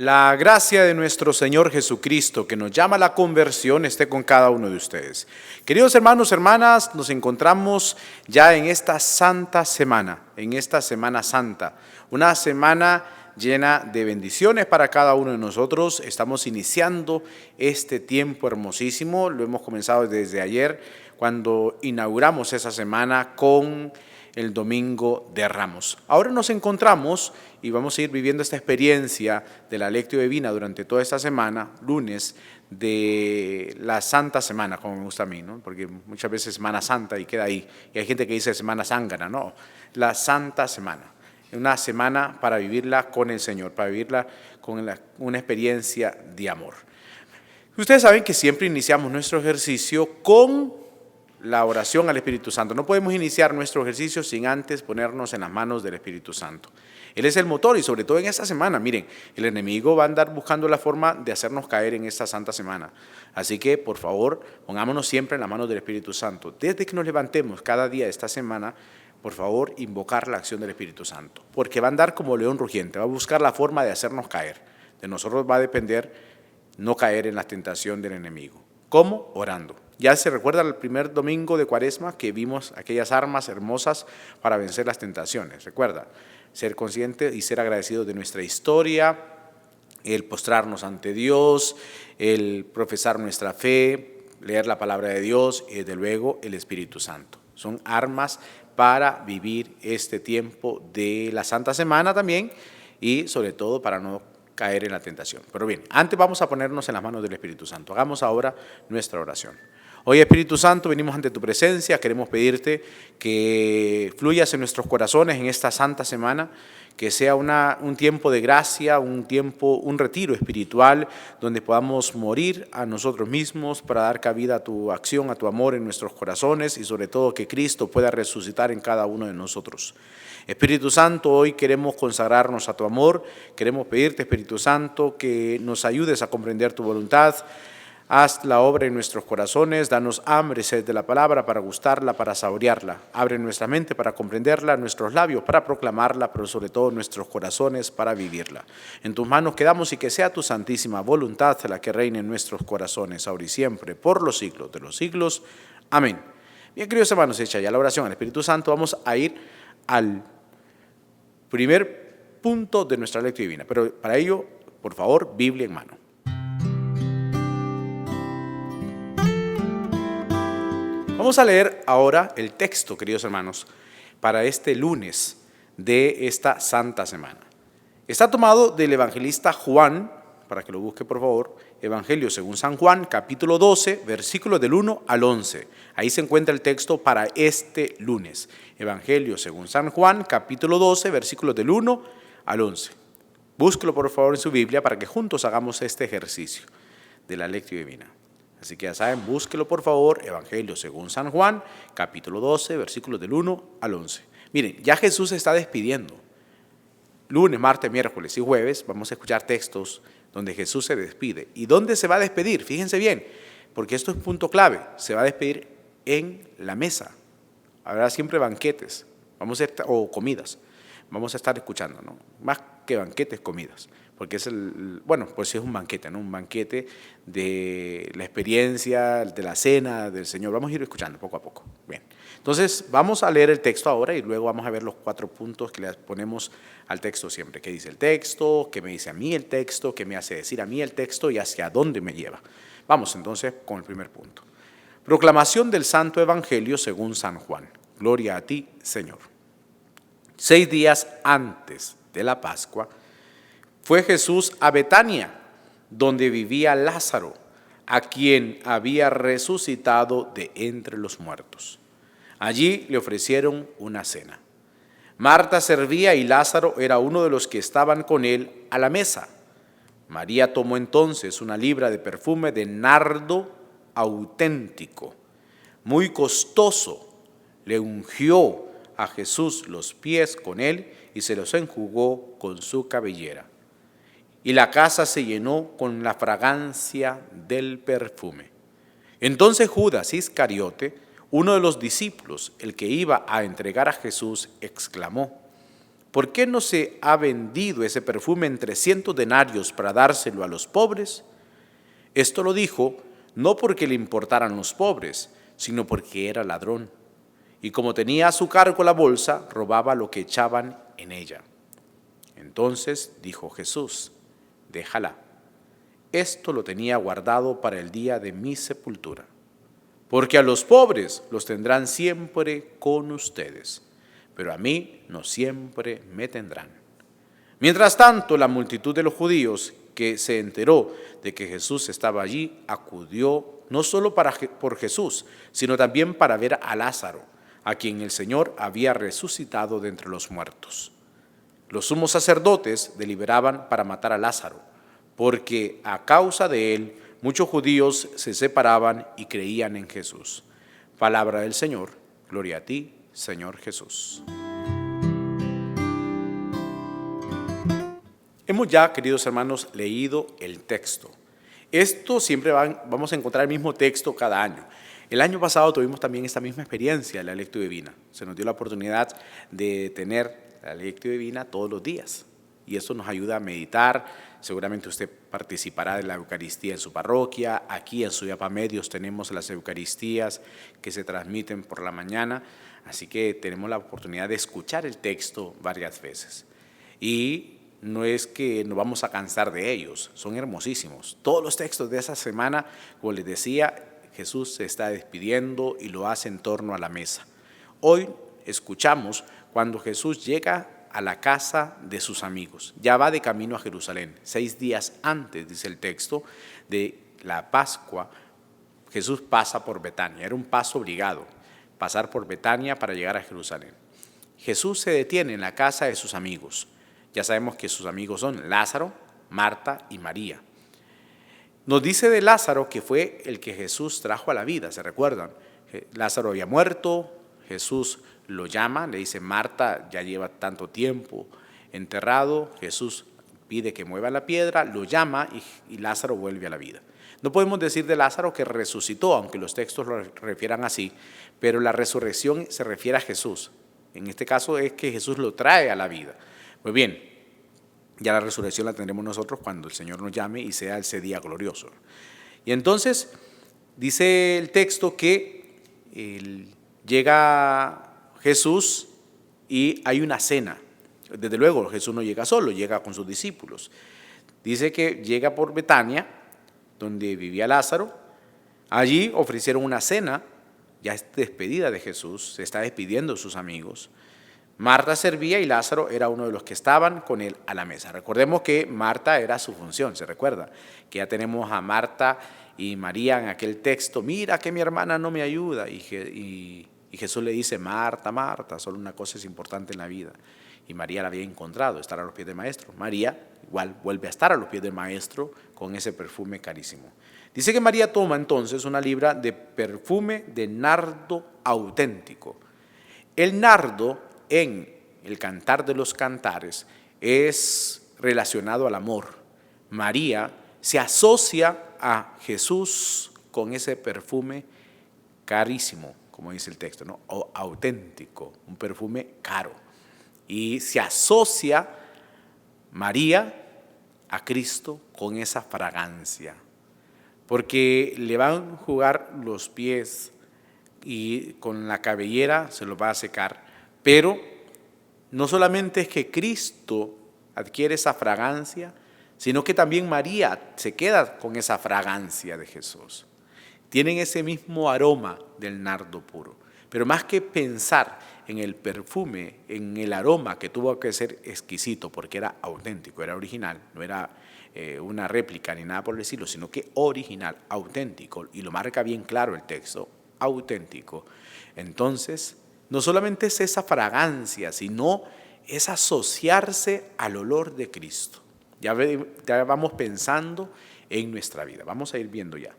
La gracia de nuestro Señor Jesucristo, que nos llama a la conversión, esté con cada uno de ustedes. Queridos hermanos, hermanas, nos encontramos ya en esta santa semana, en esta Semana Santa, una semana llena de bendiciones para cada uno de nosotros. Estamos iniciando este tiempo hermosísimo, lo hemos comenzado desde ayer, cuando inauguramos esa semana con el Domingo de Ramos. Ahora nos encontramos y vamos a ir viviendo esta experiencia de la Lectio Divina durante toda esta semana, lunes de la Santa Semana, como me gusta a mí, ¿no? Porque muchas veces Semana Santa y queda ahí. Y hay gente que dice Semana Zángana, no, la Santa Semana. Una semana para vivirla con el Señor, para vivirla con una experiencia de amor. Ustedes saben que siempre iniciamos nuestro ejercicio con la oración al Espíritu Santo. No podemos iniciar nuestro ejercicio sin antes ponernos en las manos del Espíritu Santo. Él es el motor y sobre todo en esta semana, miren, el enemigo va a andar buscando la forma de hacernos caer en esta santa semana. Así que, por favor, pongámonos siempre en las manos del Espíritu Santo. Desde que nos levantemos cada día de esta semana, por favor, invocar la acción del Espíritu Santo. Porque va a andar como león rugiente, va a buscar la forma de hacernos caer. De nosotros va a depender no caer en la tentación del enemigo. ¿Cómo? Orando. Ya se recuerda el primer domingo de Cuaresma que vimos aquellas armas hermosas para vencer las tentaciones. Recuerda, ser consciente y ser agradecido de nuestra historia, el postrarnos ante Dios, el profesar nuestra fe, leer la palabra de Dios y desde luego el Espíritu Santo. Son armas para vivir este tiempo de la Santa Semana también y sobre todo para no caer en la tentación. Pero bien, antes vamos a ponernos en las manos del Espíritu Santo. Hagamos ahora nuestra oración. Hoy, Espíritu Santo, venimos ante tu presencia, queremos pedirte que fluyas en nuestros corazones en esta santa semana, que sea un tiempo de gracia, un retiro espiritual, donde podamos morir a nosotros mismos para dar cabida a tu acción, a tu amor en nuestros corazones y sobre todo que Cristo pueda resucitar en cada uno de nosotros. Espíritu Santo, hoy queremos consagrarnos a tu amor, queremos pedirte, Espíritu Santo, que nos ayudes a comprender tu voluntad. Haz la obra en nuestros corazones, danos hambre y sed de la palabra para gustarla, para saborearla. Abre nuestra mente para comprenderla, nuestros labios para proclamarla, pero sobre todo nuestros corazones para vivirla. En tus manos quedamos y que sea tu santísima voluntad la que reine en nuestros corazones, ahora y siempre, por los siglos de los siglos. Amén. Bien, queridos hermanos, hecha ya la oración al Espíritu Santo, vamos a ir al primer punto de nuestra lectura divina. Pero para ello, por favor, Biblia en mano. Vamos a leer ahora el texto, queridos hermanos, para este lunes de esta santa semana. Está tomado del evangelista Juan, para que lo busque por favor, Evangelio según San Juan, capítulo 12, versículos del 1 al 11. Ahí se encuentra el texto para este lunes. Evangelio según San Juan, capítulo 12, versículos del 1 al 11. Búsquelo por favor en su Biblia para que juntos hagamos este ejercicio de la lectio divina. Así que ya saben, búsquelo por favor, Evangelio según San Juan, capítulo 12, versículos del 1 al 11. Miren, ya Jesús se está despidiendo. Lunes, martes, miércoles y jueves vamos a escuchar textos donde Jesús se despide. ¿Y dónde se va a despedir? Fíjense bien, porque esto es un punto clave. Se va a despedir en la mesa. Habrá siempre banquetes o comidas. Vamos a estar escuchando, ¿no? Más que banquetes, comidas. Porque es pues es un banquete, ¿no? Un banquete de la experiencia, de la cena del Señor. Vamos a ir escuchando poco a poco. Bien. Entonces, vamos a leer el texto ahora y luego vamos a ver los 4 puntos que le ponemos al texto siempre. ¿Qué dice el texto? ¿Qué me dice a mí el texto? ¿Qué me hace decir a mí el texto? ¿Y hacia dónde me lleva? Vamos entonces con el primer punto. Proclamación del Santo Evangelio según San Juan. Gloria a ti, Señor. 6 días antes de la Pascua, fue Jesús a Betania, donde vivía Lázaro, a quien había resucitado de entre los muertos. Allí le ofrecieron una cena. Marta servía y Lázaro era uno de los que estaban con él a la mesa. María tomó entonces una libra de perfume de nardo auténtico, muy costoso, le ungió a Jesús los pies con él y se los enjugó con su cabellera. Y la casa se llenó con la fragancia del perfume. Entonces Judas Iscariote, uno de los discípulos, el que iba a entregar a Jesús, exclamó: ¿por qué no se ha vendido ese perfume en 300 denarios para dárselo a los pobres? Esto lo dijo no porque le importaran los pobres, sino porque era ladrón. Y como tenía a su cargo la bolsa, robaba lo que echaban en ella. Entonces dijo Jesús: déjala. Esto lo tenía guardado para el día de mi sepultura. Porque a los pobres los tendrán siempre con ustedes, pero a mí no siempre me tendrán. Mientras tanto, la multitud de los judíos que se enteró de que Jesús estaba allí, acudió no solo por Jesús, sino también para ver a Lázaro, a quien el Señor había resucitado de entre los muertos. Los sumos sacerdotes deliberaban para matar a Lázaro, porque a causa de él muchos judíos se separaban y creían en Jesús. Palabra del Señor, gloria a ti, Señor Jesús. Hemos ya, queridos hermanos, leído el texto. Esto siempre vamos a encontrar el mismo texto cada año. El año pasado tuvimos también esta misma experiencia de la Lectio Divina. Se nos dio la oportunidad de tener la Lectio Divina todos los días. Y esto nos ayuda a meditar. Seguramente usted participará de la Eucaristía en su parroquia. Aquí en Suyapa Medios tenemos las Eucaristías que se transmiten por la mañana. Así que tenemos la oportunidad de escuchar el texto varias veces. Y no es que nos vamos a cansar de ellos, son hermosísimos. Todos los textos de esa semana, como les decía, Jesús se está despidiendo y lo hace en torno a la mesa. Hoy escuchamos cuando Jesús llega a la casa de sus amigos. Ya va de camino a Jerusalén. 6 días antes, dice el texto, de la Pascua, Jesús pasa por Betania. Era un paso obligado, pasar por Betania para llegar a Jerusalén. Jesús se detiene en la casa de sus amigos. Ya sabemos que sus amigos son Lázaro, Marta y María. Nos dice de Lázaro que fue el que Jesús trajo a la vida, ¿se recuerdan? Lázaro había muerto, Jesús lo llama, le dice: Marta ya lleva tanto tiempo enterrado. Jesús pide que mueva la piedra, lo llama y Lázaro vuelve a la vida. No podemos decir de Lázaro que resucitó, aunque los textos lo refieran así, pero la resurrección se refiere a Jesús. En este caso es que Jesús lo trae a la vida. Pues bien, ya la resurrección la tendremos nosotros cuando el Señor nos llame y sea ese día glorioso. Y entonces dice el texto que llega Jesús y hay una cena. Desde luego Jesús no llega solo, llega con sus discípulos. Dice que llega por Betania, donde vivía Lázaro. Allí ofrecieron una cena, ya es despedida de Jesús, se está despidiendo de sus amigos. Marta servía y Lázaro era uno de los que estaban con él a la mesa. Recordemos que Marta era su función, se recuerda, que ya tenemos a Marta y María en aquel texto: mira que mi hermana no me ayuda. Y Jesús le dice: Marta, Marta, solo una cosa es importante en la vida. Y María la había encontrado, estar a los pies del Maestro. María igual vuelve a estar a los pies del Maestro con ese perfume carísimo. Dice que María toma entonces una libra de perfume de nardo auténtico. El nardo, en el Cantar de los Cantares, es relacionado al amor. María se asocia a Jesús con ese perfume carísimo, como dice el texto, ¿no? O auténtico, un perfume caro. Y se asocia María a Cristo con esa fragancia, porque le van a jugar los pies y con la cabellera se los va a secar. Pero no solamente es que Cristo adquiere esa fragancia, sino que también María se queda con esa fragancia de Jesús. Tienen ese mismo aroma del nardo puro. Pero más que pensar en el perfume, en el aroma, que tuvo que ser exquisito porque era auténtico, era original, no era una réplica ni nada por el estilo, sino que original, auténtico, y lo marca bien claro el texto, auténtico. Entonces, no solamente es esa fragancia, sino es asociarse al olor de Cristo. Ya vamos pensando en nuestra vida, vamos a ir viendo ya.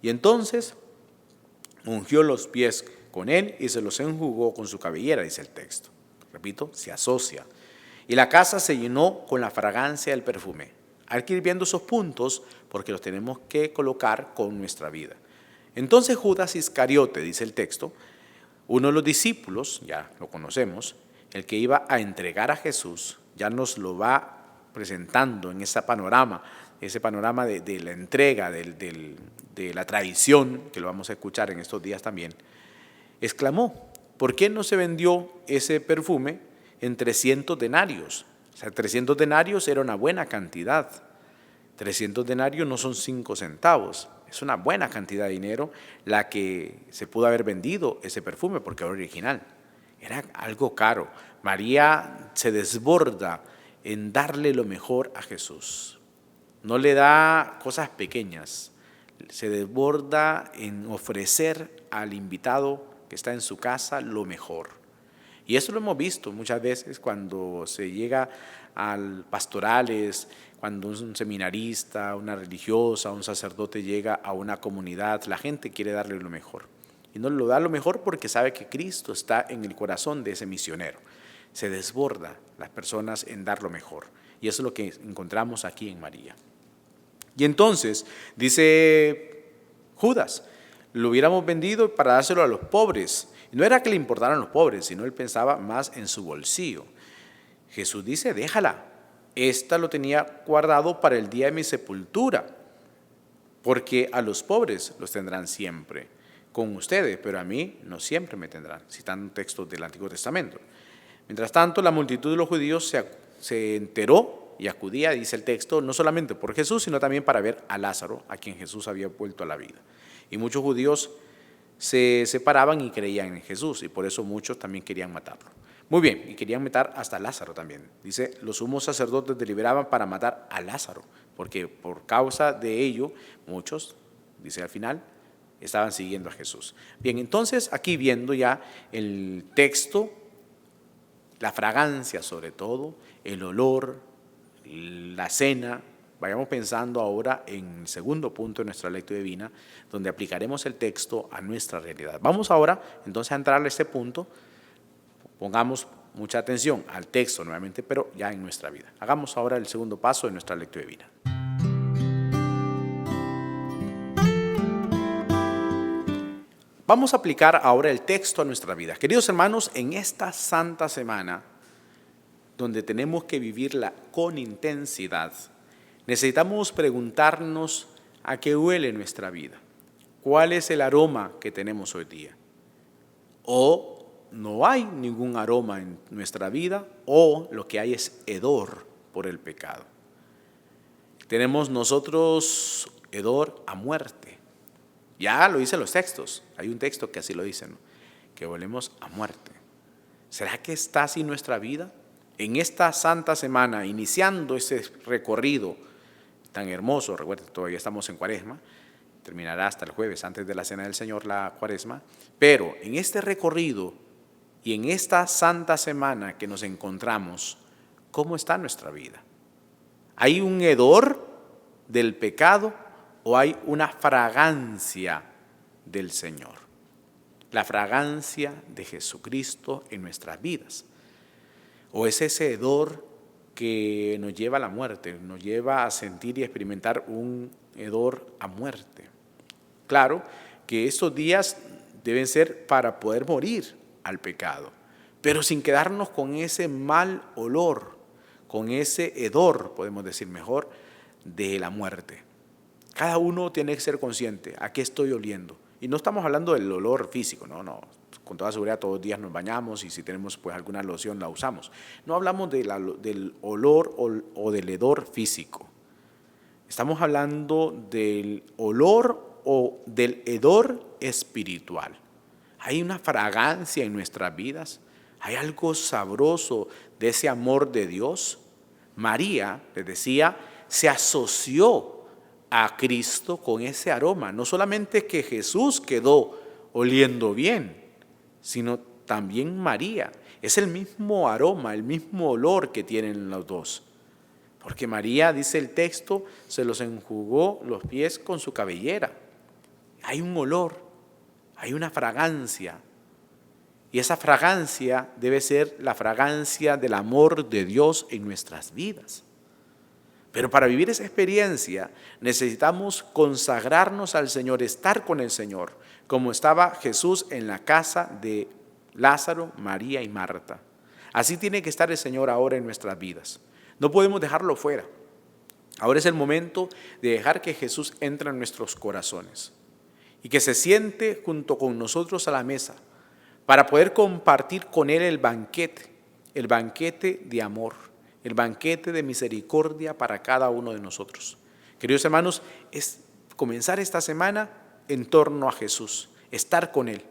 Y entonces ungió los pies con él y se los enjugó con su cabellera, dice el texto. Repito, se asocia. Y la casa se llenó con la fragancia del perfume. Hay que ir viendo esos puntos porque los tenemos que colocar con nuestra vida. Entonces Judas Iscariote, dice el texto, uno de los discípulos, ya lo conocemos, el que iba a entregar a Jesús, ya nos lo va presentando en ese panorama de la entrega, de la tradición, que lo vamos a escuchar en estos días también, exclamó: ¿por qué no se vendió ese perfume en 300 denarios? O sea, 300 denarios era una buena cantidad. 300 denarios no son 5 centavos, es una buena cantidad de dinero la que se pudo haber vendido ese perfume, porque era original, era algo caro. María se desborda en darle lo mejor a Jesús. No le da cosas pequeñas, se desborda en ofrecer al invitado que está en su casa lo mejor. Y eso lo hemos visto muchas veces cuando se llega a pastorales, cuando un seminarista, una religiosa, un sacerdote llega a una comunidad, la gente quiere darle lo mejor. Y no lo da lo mejor porque sabe que Cristo está en el corazón de ese misionero. Se desborda las personas en dar lo mejor. Y eso es lo que encontramos aquí en María. Y entonces, dice Judas, lo hubiéramos vendido para dárselo a los pobres. Y no era que le importaran los pobres, sino él pensaba más en su bolsillo. Jesús dice: déjala, esta lo tenía guardado para el día de mi sepultura, porque a los pobres los tendrán siempre con ustedes, pero a mí no siempre me tendrán, citando textos del Antiguo Testamento. Mientras tanto, la multitud de los judíos se enteró y acudía, dice el texto, no solamente por Jesús, sino también para ver a Lázaro, a quien Jesús había vuelto a la vida. Y muchos judíos se separaban y creían en Jesús, y por eso muchos también querían matarlo. Muy bien, y querían matar hasta a Lázaro también. Dice, los sumos sacerdotes deliberaban para matar a Lázaro, porque por causa de ello, muchos, dice al final, estaban siguiendo a Jesús. Bien, entonces aquí viendo ya el texto, la fragancia sobre todo, el olor, la cena, vayamos pensando ahora en el segundo punto de nuestra lectura divina, donde aplicaremos el texto a nuestra realidad. Vamos ahora entonces a entrar a este punto. Pongamos mucha atención al texto nuevamente, pero ya en nuestra vida. Hagamos ahora el segundo paso de nuestra lectura divina. Vamos a aplicar ahora el texto a nuestra vida. Queridos hermanos, en esta santa semana, donde tenemos que vivirla con intensidad, necesitamos preguntarnos a qué huele nuestra vida. ¿Cuál es el aroma que tenemos hoy día? O no hay ningún aroma en nuestra vida, o lo que hay es hedor por el pecado. Tenemos nosotros hedor a muerte. Ya lo dicen los textos. Hay un texto que así lo dice, ¿no? Que olemos a muerte. ¿Será que está así nuestra vida? En esta santa semana, iniciando ese recorrido tan hermoso, recuerden, todavía estamos en Cuaresma, terminará hasta el jueves, antes de la Cena del Señor, la Cuaresma, pero en este recorrido y en esta santa semana que nos encontramos, ¿cómo está nuestra vida? ¿Hay un hedor del pecado o hay una fragancia del Señor? La fragancia de Jesucristo en nuestras vidas. ¿O es ese hedor que nos lleva a la muerte, nos lleva a sentir y experimentar un hedor a muerte? Claro que estos días deben ser para poder morir al pecado, pero sin quedarnos con ese mal olor, con ese hedor, podemos decir mejor, de la muerte. Cada uno tiene que ser consciente a qué estoy oliendo. Y no estamos hablando del olor físico, no. Con toda seguridad todos los días nos bañamos y si tenemos pues alguna loción la usamos. No hablamos del olor o del hedor físico. Estamos hablando del olor o del hedor espiritual. Hay una fragancia en nuestras vidas, hay algo sabroso de ese amor de Dios. María, les decía, se asoció a Cristo con ese aroma. No solamente que Jesús quedó oliendo bien, sino también María. Es el mismo aroma, el mismo olor que tienen los dos. Porque María, dice el texto, se los enjugó los pies con su cabellera. Hay un olor. Hay una fragancia, y esa fragancia debe ser la fragancia del amor de Dios en nuestras vidas. Pero para vivir esa experiencia necesitamos consagrarnos al Señor, estar con el Señor, como estaba Jesús en la casa de Lázaro, María y Marta. Así tiene que estar el Señor ahora en nuestras vidas. No podemos dejarlo fuera. Ahora es el momento de dejar que Jesús entre en nuestros corazones y que se siente junto con nosotros a la mesa para poder compartir con Él el banquete de amor, el banquete de misericordia para cada uno de nosotros. Queridos hermanos, es comenzar esta semana en torno a Jesús, estar con Él,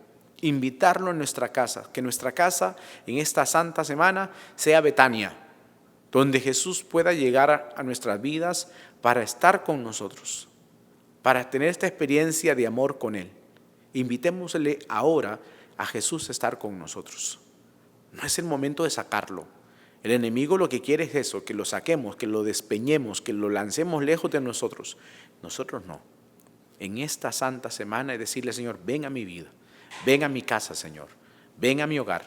invitarlo en nuestra casa, que nuestra casa en esta santa semana sea Betania, donde Jesús pueda llegar a nuestras vidas para estar con nosotros, para tener esta experiencia de amor con Él. Invitémosle ahora a Jesús a estar con nosotros. No es el momento de sacarlo. El enemigo lo que quiere es eso, que lo saquemos, que lo despeñemos, que lo lancemos lejos de nosotros. Nosotros no. En esta santa semana es decirle, Señor, ven a mi vida, ven a mi casa, Señor, ven a mi hogar,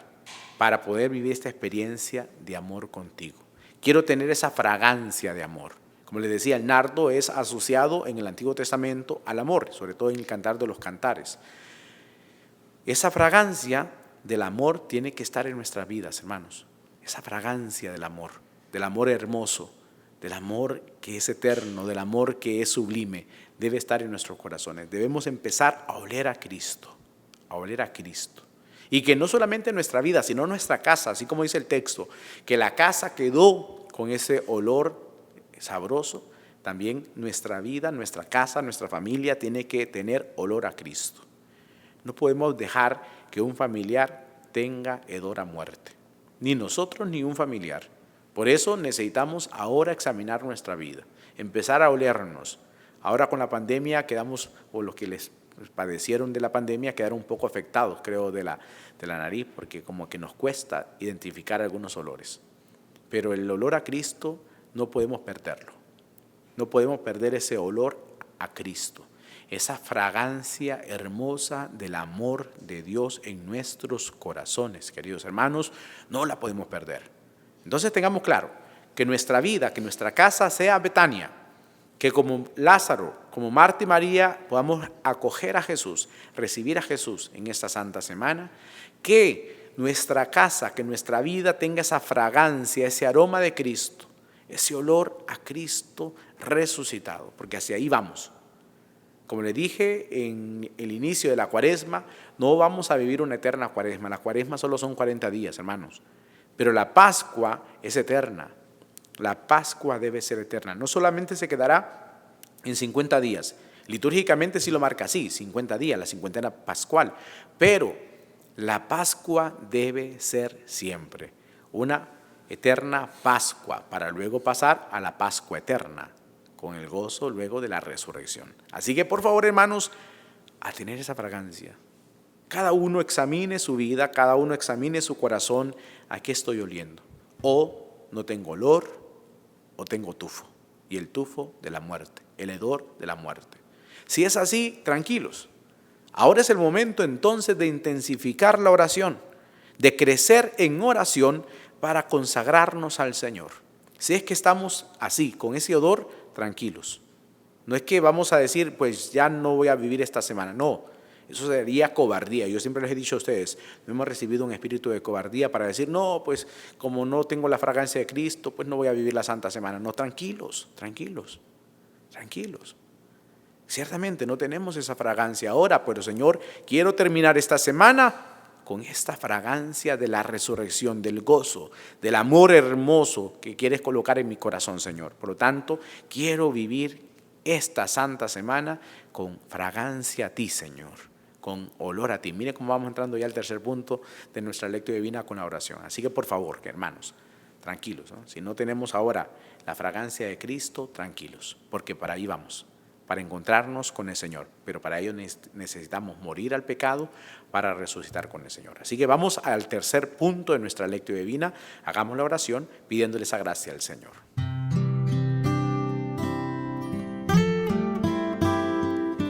para poder vivir esta experiencia de amor contigo. Quiero tener esa fragancia de amor. Como les decía, el nardo es asociado en el Antiguo Testamento al amor, sobre todo en el Cantar de los Cantares. Esa fragancia del amor tiene que estar en nuestras vidas, hermanos. Esa fragancia del amor hermoso, del amor que es eterno, del amor que es sublime, debe estar en nuestros corazones. Debemos empezar a oler a Cristo, a oler a Cristo. Y que no solamente nuestra vida, sino nuestra casa, así como dice el texto, que la casa quedó con ese olor sabroso, también nuestra vida, nuestra casa, nuestra familia tiene que tener olor a Cristo. No podemos dejar que un familiar tenga hedor a muerte, ni nosotros ni un familiar. Por eso necesitamos ahora examinar nuestra vida, empezar a olernos. Ahora con la pandemia quedamos, o los que les padecieron de la pandemia quedaron un poco afectados, creo, de la nariz, porque como que nos cuesta identificar algunos olores. Pero el olor a Cristo no podemos perderlo. No podemos perder ese olor a Cristo, esa fragancia hermosa del amor de Dios en nuestros corazones, queridos hermanos, no la podemos perder. Entonces tengamos claro que nuestra vida, que nuestra casa sea Betania, que como Lázaro, como Marta y María podamos acoger a Jesús, recibir a Jesús en esta santa semana, que nuestra casa, que nuestra vida tenga esa fragancia, ese aroma de Cristo, ese olor a Cristo resucitado, porque hacia ahí vamos. Como les dije en el inicio de la cuaresma, no vamos a vivir una eterna cuaresma. La cuaresma solo son 40 días, hermanos. Pero la Pascua es eterna. La Pascua debe ser eterna. No solamente se quedará en 50 días. Litúrgicamente sí lo marca así, 50 días, la cincuentena pascual. Pero la Pascua debe ser siempre una eterna Pascua, para luego pasar a la Pascua eterna, con el gozo luego de la resurrección. Así que por favor, hermanos, a tener esa fragancia. Cada uno examine su vida, cada uno examine su corazón. ¿A qué estoy oliendo? O no tengo olor, o tengo tufo. Y el tufo de la muerte, el hedor de la muerte. Si es así, tranquilos. Ahora es el momento entonces de intensificar la oración, de crecer en oración para consagrarnos al Señor. Si es que estamos así, con ese odor, tranquilos. No es que vamos a decir, pues ya no voy a vivir esta semana. No, eso sería cobardía. Yo siempre les he dicho a ustedes, no hemos recibido un espíritu de cobardía para decir, no, pues como no tengo la fragancia de Cristo, pues no voy a vivir la Santa Semana. No, tranquilos, tranquilos, tranquilos. Ciertamente no tenemos esa fragancia ahora, pero Señor, quiero terminar esta semana con esta fragancia de la resurrección, del gozo, del amor hermoso que quieres colocar en mi corazón, Señor. Por lo tanto, quiero vivir esta santa semana con fragancia a ti, Señor, con olor a ti. Mire cómo vamos entrando ya al tercer punto de nuestra lectura divina con la oración. Así que por favor, hermanos, tranquilos, ¿no? Si no tenemos ahora la fragancia de Cristo, tranquilos, porque para ahí vamos, para encontrarnos con el Señor, pero para ello necesitamos morir al pecado para resucitar con el Señor. Así que vamos al tercer punto de nuestra lectura divina, hagamos la oración pidiéndole esa gracia al Señor.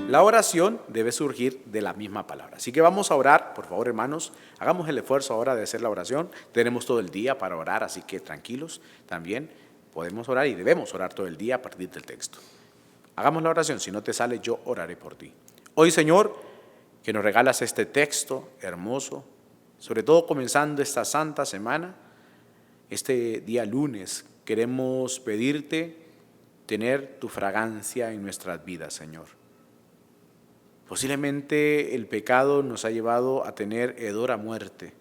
La oración debe surgir de la misma palabra. Así que vamos a orar, por favor, hermanos, hagamos el esfuerzo ahora de hacer la oración. Tenemos todo el día para orar, así que tranquilos, también podemos orar y debemos orar todo el día a partir del texto. Hagamos la oración, si no te sale, yo oraré por ti. Hoy, Señor, que nos regalas este texto hermoso, sobre todo comenzando esta santa semana, este día lunes queremos pedirte tener tu fragancia en nuestras vidas, Señor. Posiblemente el pecado nos ha llevado a tener hedor a muerte,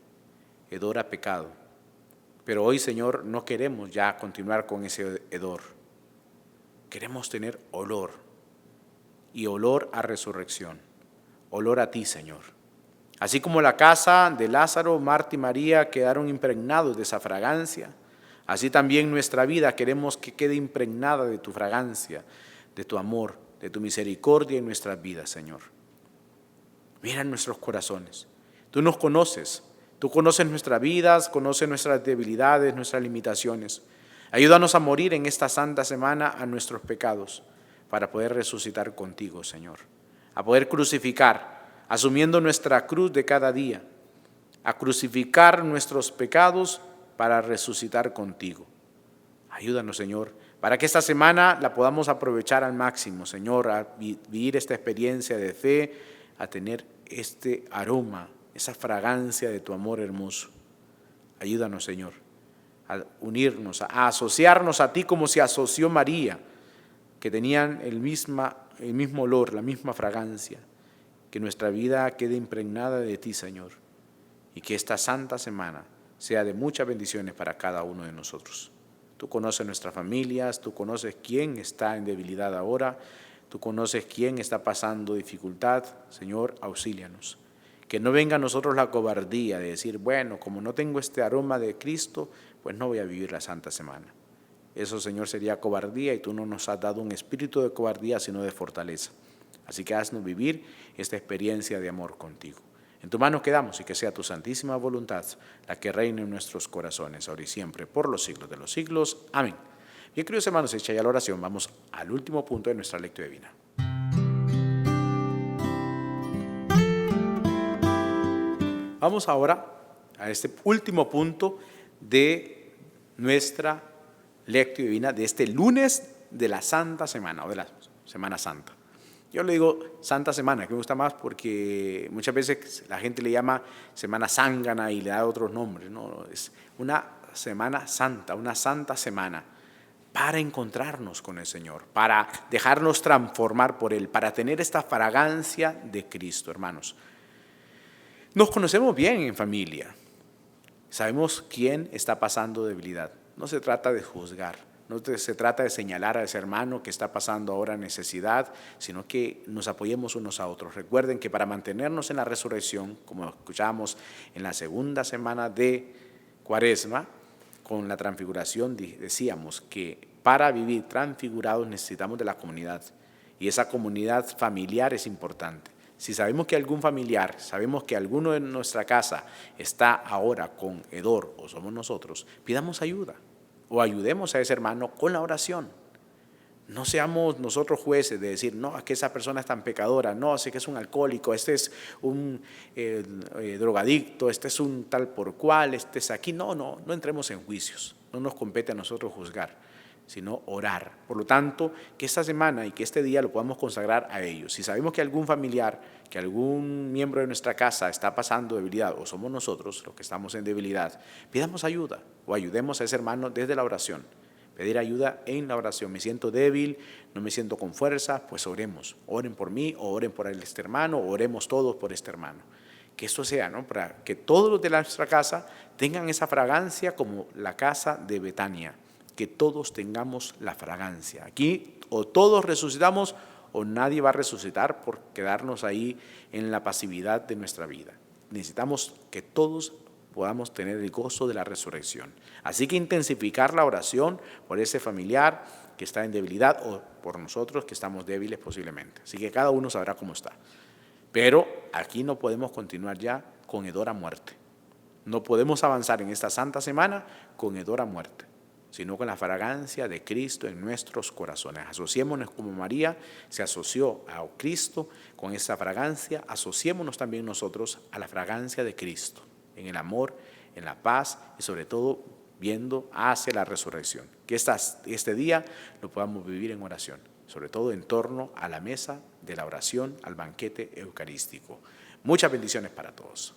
hedor a pecado. Pero hoy, Señor, no queremos ya continuar con ese hedor. Queremos tener olor, y olor a resurrección, olor a ti, Señor. Así como la casa de Lázaro, Marta y María quedaron impregnados de esa fragancia, así también nuestra vida queremos que quede impregnada de tu fragancia, de tu amor, de tu misericordia en nuestras vidas, Señor. Mira nuestros corazones. Tú nos conoces. Tú conoces nuestras vidas, conoces nuestras debilidades, nuestras limitaciones. Ayúdanos a morir en esta santa semana a nuestros pecados para poder resucitar contigo, Señor. A poder crucificar, asumiendo nuestra cruz de cada día. A crucificar nuestros pecados para resucitar contigo. Ayúdanos, Señor, para que esta semana la podamos aprovechar al máximo, Señor, a vivir esta experiencia de fe, a tener este aroma, esa fragancia de tu amor hermoso. Ayúdanos, Señor, a unirnos, a asociarnos a ti como se asoció María, que tenían el mismo olor, la misma fragancia. Que nuestra vida quede impregnada de ti, Señor, y que esta santa semana sea de muchas bendiciones para cada uno de nosotros. Tú conoces nuestras familias, tú conoces quién está en debilidad ahora, tú conoces quién está pasando dificultad. Señor, auxílianos. Que no venga a nosotros la cobardía de decir, bueno, como no tengo este aroma de Cristo, pues no voy a vivir la santa semana. Eso, Señor, sería cobardía y tú no nos has dado un espíritu de cobardía, sino de fortaleza. Así que haznos vivir esta experiencia de amor contigo. En tu mano quedamos y que sea tu santísima voluntad la que reine en nuestros corazones, ahora y siempre, por los siglos de los siglos. Amén. Bien, queridos hermanos, hecha ya la oración, vamos al último punto de nuestra lectura divina. Vamos ahora a este último punto de nuestra lectura divina de este lunes de la Santa Semana o de la Semana Santa. Yo le digo Santa Semana, que me gusta más porque muchas veces la gente le llama Semana Zángana y le da otros nombres. No, es una Semana Santa, una Santa Semana para encontrarnos con el Señor, para dejarnos transformar por Él, para tener esta fragancia de Cristo, hermanos. Nos conocemos bien en familia, sabemos quién está pasando debilidad. No se trata de juzgar, no se trata de señalar a ese hermano que está pasando ahora necesidad, sino que nos apoyemos unos a otros. Recuerden que para mantenernos en la resurrección, como escuchamos en la segunda semana de Cuaresma, con la transfiguración decíamos que para vivir transfigurados necesitamos de la comunidad, y esa comunidad familiar es importante. Si sabemos que algún familiar, sabemos que alguno de nuestra casa está ahora con hedor o somos nosotros, pidamos ayuda o ayudemos a ese hermano con la oración. No seamos nosotros jueces de decir, no, es que esa persona es tan pecadora, no, es que es un alcohólico, este es un drogadicto, este es un tal por cual, este es aquí. No entremos en juicios, no nos compete a nosotros juzgar, sino orar. Por lo tanto, que esta semana y que este día lo podamos consagrar a ellos. Si sabemos que algún familiar, que algún miembro de nuestra casa está pasando debilidad, o somos nosotros los que estamos en debilidad, pidamos ayuda o ayudemos a ese hermano desde la oración. Pedir ayuda en la oración. Me siento débil, no me siento con fuerza, pues oremos. Oren por mí o oren por este hermano, o oremos todos por este hermano. Que esto sea, ¿no?, para que todos los de nuestra casa tengan esa fragancia como la casa de Betania. Que todos tengamos la fragancia. Aquí o todos resucitamos o nadie va a resucitar por quedarnos ahí en la pasividad de nuestra vida. Necesitamos que todos podamos tener el gozo de la resurrección. Así que intensificar la oración por ese familiar que está en debilidad o por nosotros que estamos débiles posiblemente. Así que cada uno sabrá cómo está. Pero aquí no podemos continuar ya con hedor a muerte. No podemos avanzar en esta santa semana con hedor a muerte, sino con la fragancia de Cristo en nuestros corazones. Asociémonos como María se asoció a Cristo con esa fragancia, asociémonos también nosotros a la fragancia de Cristo, en el amor, en la paz y sobre todo viendo hacia la resurrección. Que este día lo podamos vivir en oración, sobre todo en torno a la mesa de la oración, al banquete eucarístico. Muchas bendiciones para todos.